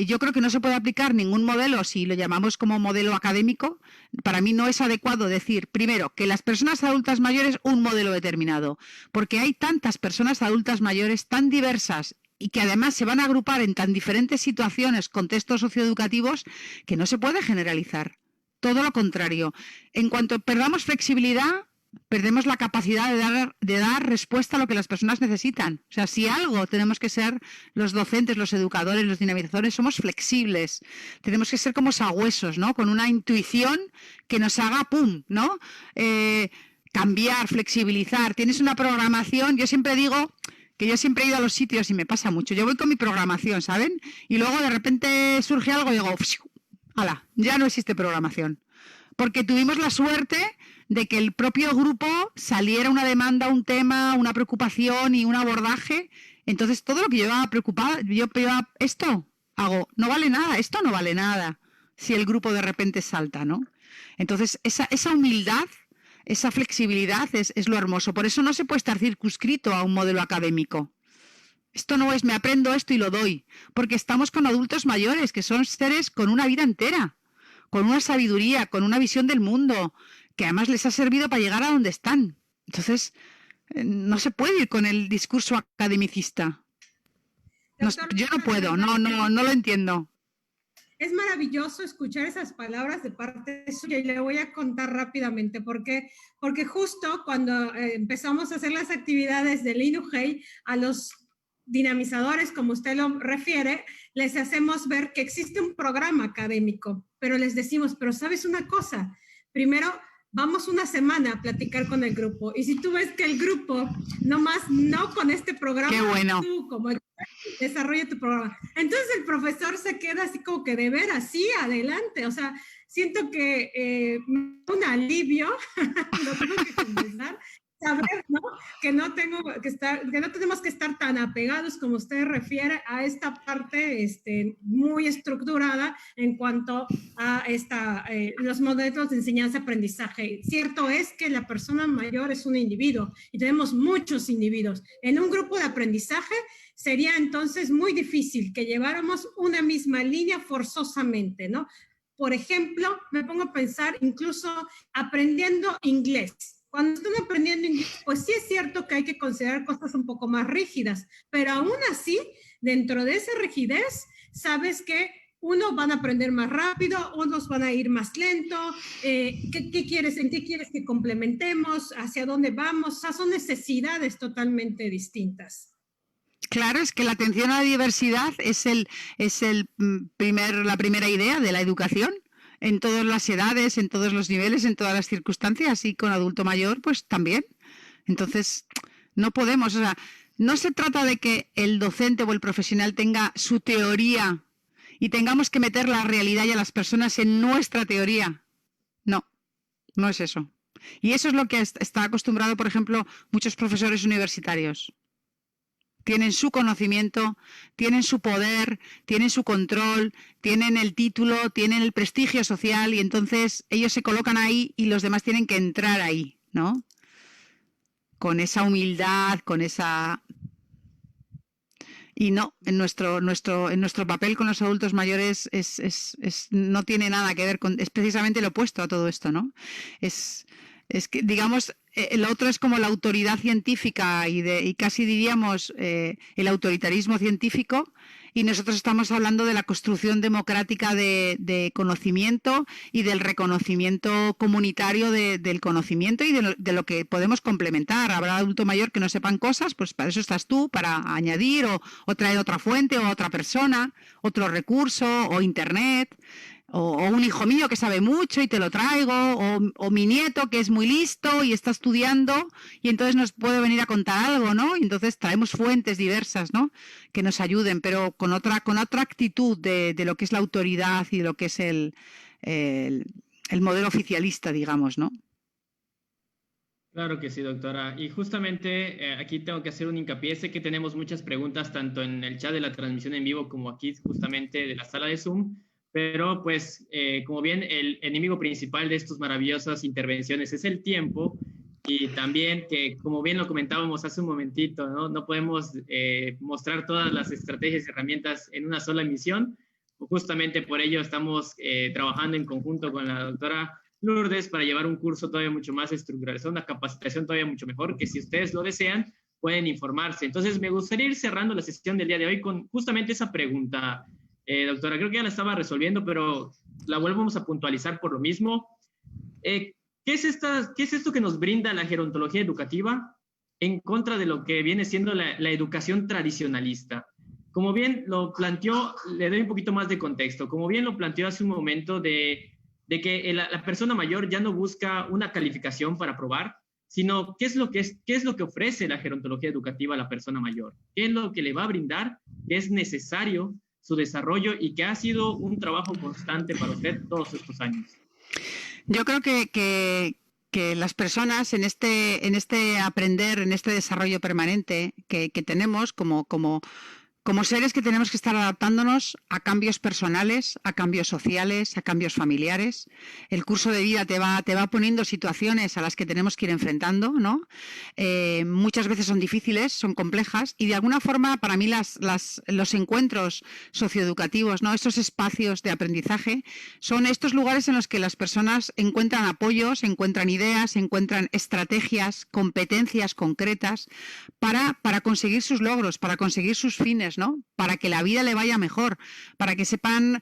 yo creo que no se puede aplicar ningún modelo, si lo llamamos como modelo académico. Para mí no es adecuado decir, primero, que las personas adultas mayores un modelo determinado, porque hay tantas personas adultas mayores tan diversas y que además se van a agrupar en tan diferentes situaciones, contextos socioeducativos, que no se puede generalizar. Todo lo contrario. En cuanto perdamos flexibilidad, perdemos la capacidad de dar respuesta a lo que las personas necesitan. O sea, si algo tenemos que ser los docentes, los educadores, los dinamizadores, somos flexibles. Tenemos que ser como sagüesos, ¿no? Con una intuición que nos haga ¡pum!, ¿no? Cambiar, flexibilizar. Tienes una programación, yo siempre digo que yo siempre he ido a los sitios y me pasa mucho. Yo voy con mi programación, ¿saben? Y luego de repente surge algo y digo, ¡hala! Ya no existe programación. Porque tuvimos la suerte de que el propio grupo saliera una demanda, un tema, una preocupación y un abordaje. Entonces, todo lo que yo iba preocupada, esto hago, no vale nada, esto no vale nada, si el grupo de repente salta, ¿no? Entonces, esa humildad esa flexibilidad es lo hermoso. Por eso no se puede estar circunscrito a un modelo académico. Esto no es me aprendo esto y lo doy, porque estamos con adultos mayores, que son seres con una vida entera, con una sabiduría, con una visión del mundo, que además les ha servido para llegar a donde están. Entonces, no se puede ir con el discurso academicista. No, yo no puedo, no lo entiendo. Es maravilloso escuchar esas palabras de parte suya y le voy a contar rápidamente porque justo cuando empezamos a hacer las actividades del INUGEI, a los dinamizadores, como usted lo refiere, les hacemos ver que existe un programa académico, pero les decimos, pero ¿sabes una cosa? Primero, vamos una semana a platicar con el grupo. Y si tú ves que el grupo, no con este programa, qué bueno, tú como desarrolla tu programa. Entonces el profesor se queda así como que de veras, sí, adelante. O sea, siento que un alivio, lo tengo que confesar, saber, ¿no? Que no tenemos que estar tan apegados como usted refiere a esta parte muy estructurada en cuanto a los modelos de enseñanza-aprendizaje. Cierto es que la persona mayor es un individuo y tenemos muchos individuos. En un grupo de aprendizaje sería entonces muy difícil que lleváramos una misma línea forzosamente, ¿no? Por ejemplo, me pongo a pensar incluso aprendiendo inglés. Cuando están aprendiendo inglés, pues sí es cierto que hay que considerar cosas un poco más rígidas, pero aún así, dentro de esa rigidez, sabes que unos van a aprender más rápido, otros van a ir más lento. ¿Qué quieres? ¿En qué quieres que complementemos? ¿Hacia dónde vamos? O sea, son necesidades totalmente distintas. Claro, es que la atención a la diversidad es la primera idea de la educación. En todas las edades, en todos los niveles, en todas las circunstancias, y con adulto mayor, pues también. Entonces, no podemos, o sea, no se trata de que el docente o el profesional tenga su teoría y tengamos que meter la realidad y a las personas en nuestra teoría. No, no es eso. Y eso es lo que está acostumbrado, por ejemplo, muchos profesores universitarios. Tienen su conocimiento, tienen su poder, tienen su control, tienen el título, tienen el prestigio social y entonces ellos se colocan ahí y los demás tienen que entrar ahí, ¿no? Con esa humildad, con esa... Y no, en nuestro papel con los adultos mayores no tiene nada que ver con... Es precisamente lo opuesto a todo esto, ¿no? Es que, digamos, el otro es como la autoridad científica y casi diríamos el autoritarismo científico, y nosotros estamos hablando de la construcción democrática de conocimiento y del reconocimiento comunitario del conocimiento y de lo que podemos complementar. Habrá adulto mayor que no sepan cosas, pues para eso estás tú, para añadir o traer otra fuente o otra persona, otro recurso o internet. O un hijo mío que sabe mucho y te lo traigo, o mi nieto que es muy listo y está estudiando y entonces nos puede venir a contar algo, ¿no? Y entonces traemos fuentes diversas, ¿no? Que nos ayuden, pero con otra actitud de lo que es la autoridad y de lo que es el modelo oficialista, digamos, ¿no? Claro que sí, doctora. Y justamente aquí tengo que hacer un hincapié. Sé que tenemos muchas preguntas tanto en el chat de la transmisión en vivo como aquí justamente de la sala de Zoom. Pero pues, como bien, el enemigo principal de estas maravillosas intervenciones es el tiempo, y también que, como bien lo comentábamos hace un momentito, no podemos mostrar todas las estrategias y herramientas en una sola emisión. Justamente por ello estamos trabajando en conjunto con la doctora Lourdes para llevar un curso todavía mucho más estructurado, una capacitación todavía mucho mejor, que si ustedes lo desean, pueden informarse. Entonces, me gustaría ir cerrando la sesión del día de hoy con justamente esa pregunta. Doctora, creo que ya la estaba resolviendo, pero la volvemos a puntualizar por lo mismo. ¿Qué es esto que nos brinda la gerontología educativa en contra de lo que viene siendo la educación tradicionalista? Como bien lo planteó, le doy un poquito más de contexto, como bien lo planteó hace un momento de que la persona mayor ya no busca una calificación para aprobar, sino qué es lo que ofrece la gerontología educativa a la persona mayor, qué es lo que le va a brindar, qué es necesario su desarrollo y que ha sido un trabajo constante para usted todos estos años. Yo creo que las personas en este aprender, en este desarrollo permanente que tenemos como como seres que tenemos que estar adaptándonos a cambios personales, a cambios sociales, a cambios familiares. El curso de vida te va poniendo situaciones a las que tenemos que ir enfrentando, ¿no? Muchas veces son difíciles, son complejas, y de alguna forma para mí los encuentros socioeducativos, ¿no? Estos espacios de aprendizaje son estos lugares en los que las personas encuentran apoyos, encuentran ideas, encuentran estrategias, competencias concretas para conseguir sus logros, para conseguir sus fines, ¿no? Para que la vida le vaya mejor, para que sepan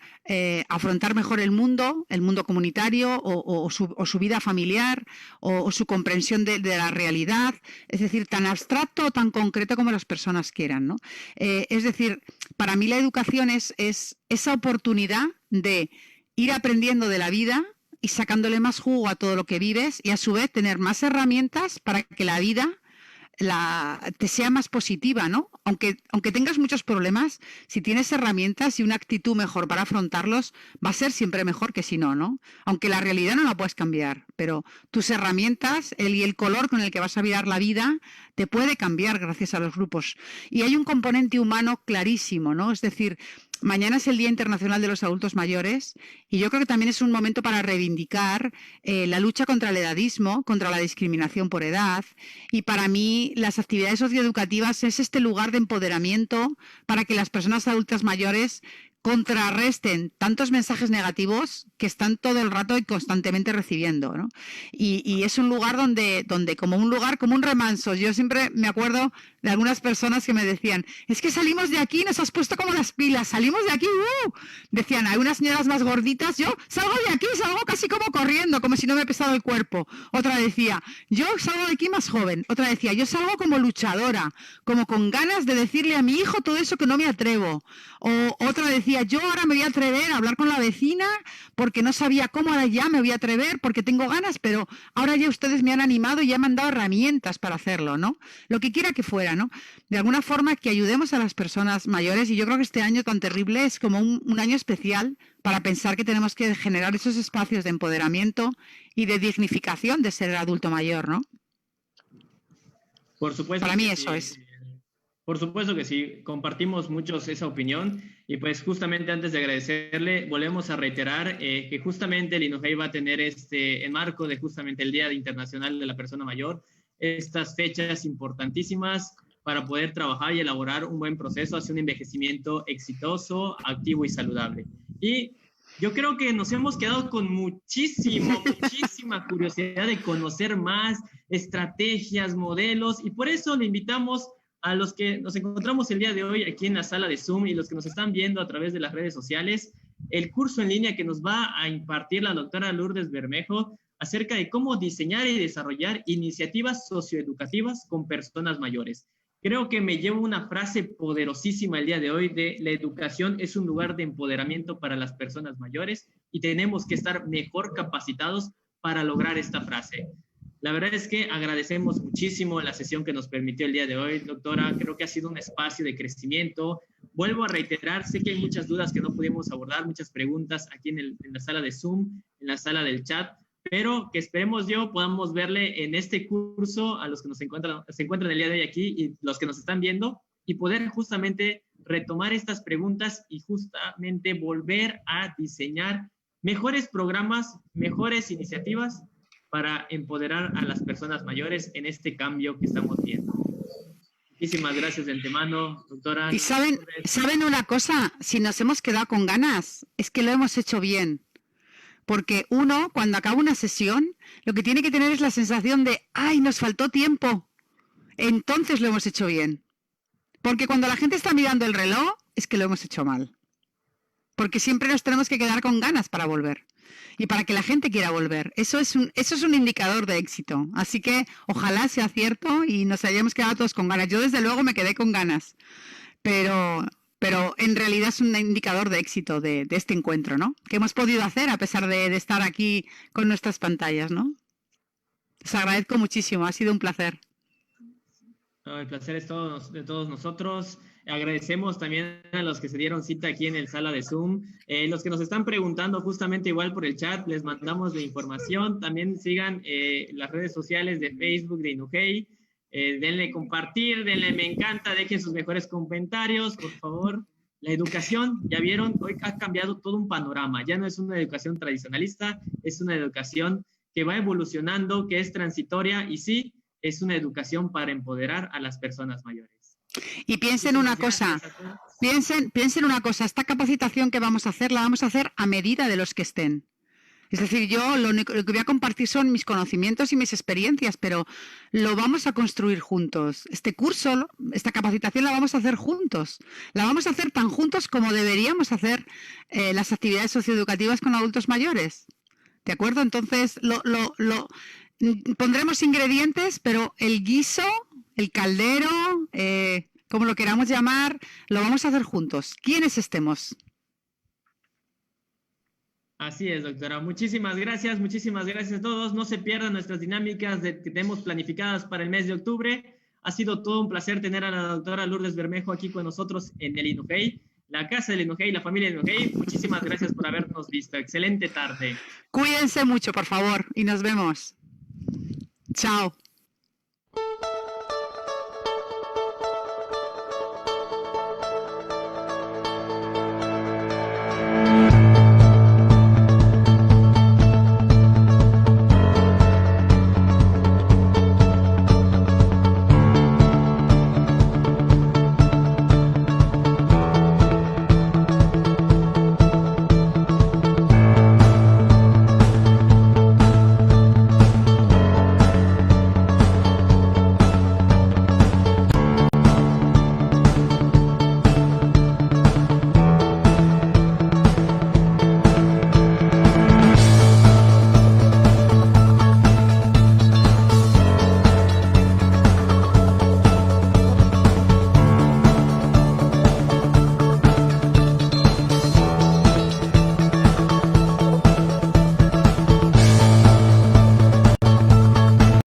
afrontar mejor el mundo comunitario o su vida familiar o su comprensión de la realidad, es decir, tan abstracto o tan concreto como las personas quieran, ¿no? Es decir, para mí la educación es esa oportunidad de ir aprendiendo de la vida y sacándole más jugo a todo lo que vives y a su vez tener más herramientas para que la vida te sea más positiva, ¿no? Aunque tengas muchos problemas, si tienes herramientas y una actitud mejor para afrontarlos, va a ser siempre mejor que si no, ¿no? Aunque la realidad no la puedes cambiar, pero tus herramientas y el color con el que vas a mirar la vida te puede cambiar gracias a los grupos. Y hay un componente humano clarísimo, ¿no? Es decir, mañana es el Día Internacional de los Adultos Mayores y yo creo que también es un momento para reivindicar la lucha contra el edadismo, contra la discriminación por edad, y para mí las actividades socioeducativas es este lugar de empoderamiento para que las personas adultas mayores contrarresten tantos mensajes negativos que están todo el rato y constantemente recibiendo, ¿no? Y es un lugar donde como un remanso. Yo siempre me acuerdo de algunas personas que me decían, es que salimos de aquí, nos has puesto como las pilas, salimos de aquí, decían, hay unas señoras más gorditas, yo salgo de aquí, salgo casi como corriendo, como si no me he pesado el cuerpo. Otra decía, yo salgo de aquí más joven. Otra decía, yo salgo como luchadora, como con ganas de decirle a mi hijo todo eso que no me atrevo. O otra decía, yo ahora me voy a atrever a hablar con la vecina porque no sabía cómo, ahora ya me voy a atrever porque tengo ganas, pero ahora ya ustedes me han animado y ya me han dado herramientas para hacerlo, ¿no? Lo que quiera que fuera, ¿no? De alguna forma que ayudemos a las personas mayores, y yo creo que este año tan terrible es como un año especial para pensar que tenemos que generar esos espacios de empoderamiento y de dignificación de ser adulto mayor, ¿no? Por supuesto. Para mí eso es. Por supuesto que sí, compartimos muchos esa opinión y pues justamente antes de agradecerle, volvemos a reiterar que justamente el INUJEI va a tener en marco de justamente el Día Internacional de la Persona Mayor, estas fechas importantísimas para poder trabajar y elaborar un buen proceso hacia un envejecimiento exitoso, activo y saludable. Y yo creo que nos hemos quedado con muchísima curiosidad de conocer más estrategias, modelos, y por eso le invitamos a los que nos encontramos el día de hoy aquí en la sala de Zoom y los que nos están viendo a través de las redes sociales, el curso en línea que nos va a impartir la doctora Lourdes Bermejo acerca de cómo diseñar y desarrollar iniciativas socioeducativas con personas mayores. Creo que me llevo una frase poderosísima el día de hoy de la educación es un lugar de empoderamiento para las personas mayores y tenemos que estar mejor capacitados para lograr esta frase. La verdad es que agradecemos muchísimo la sesión que nos permitió el día de hoy, doctora. Creo que ha sido un espacio de crecimiento. Vuelvo a reiterar, sé que hay muchas dudas que no pudimos abordar, muchas preguntas aquí en la sala de Zoom, en la sala del chat, pero que esperemos podamos verle en este curso a los que se encuentran el día de hoy aquí y los que nos están viendo y poder justamente retomar estas preguntas y justamente volver a diseñar mejores programas, mejores iniciativas para empoderar a las personas mayores en este cambio que estamos viendo. Muchísimas gracias de antemano, doctora. Y saben una cosa, si nos hemos quedado con ganas, es que lo hemos hecho bien. Porque uno, cuando acaba una sesión, lo que tiene que tener es la sensación de, ¡ay, nos faltó tiempo! Entonces lo hemos hecho bien. Porque cuando la gente está mirando el reloj, es que lo hemos hecho mal. Porque siempre nos tenemos que quedar con ganas para volver. Y para que la gente quiera volver. Eso es un indicador de éxito. Así que ojalá sea cierto y nos hayamos quedado todos con ganas. Yo desde luego me quedé con ganas. Pero en realidad es un indicador de éxito de este encuentro, ¿no? Que hemos podido hacer a pesar de estar aquí con nuestras pantallas, ¿no? Les agradezco muchísimo. Ha sido un placer. No, el placer es de todos nosotros. Agradecemos también a los que se dieron cita aquí en el sala de Zoom. Los que nos están preguntando justamente igual por el chat, les mandamos la información. También sigan las redes sociales de Facebook de INUJEI. denle compartir, denle me encanta, dejen sus mejores comentarios, por favor. La educación, ya vieron, hoy ha cambiado todo un panorama. Ya no es una educación tradicionalista, es una educación que va evolucionando, que es transitoria y sí, es una educación para empoderar a las personas mayores. Y piensen una cosa, piensen una cosa, esta capacitación que vamos a hacer, la vamos a hacer a medida de los que estén. Es decir, yo lo que voy a compartir son mis conocimientos y mis experiencias, pero lo vamos a construir juntos. Este curso, esta capacitación la vamos a hacer juntos. La vamos a hacer tan juntos como deberíamos hacer las actividades socioeducativas con adultos mayores. ¿De acuerdo? Entonces, pondremos ingredientes, pero el guiso, el caldero, como lo queramos llamar, lo vamos a hacer juntos. ¿Quiénes estemos? Así es, doctora. Muchísimas gracias a todos. No se pierdan nuestras dinámicas que tenemos planificadas para el mes de octubre. Ha sido todo un placer tener a la doctora Lourdes Bermejo aquí con nosotros en el INUGEI, la casa del INUGEI, la familia del INUGEI. Muchísimas gracias por habernos visto. Excelente tarde. Cuídense mucho, por favor, y nos vemos. Chao.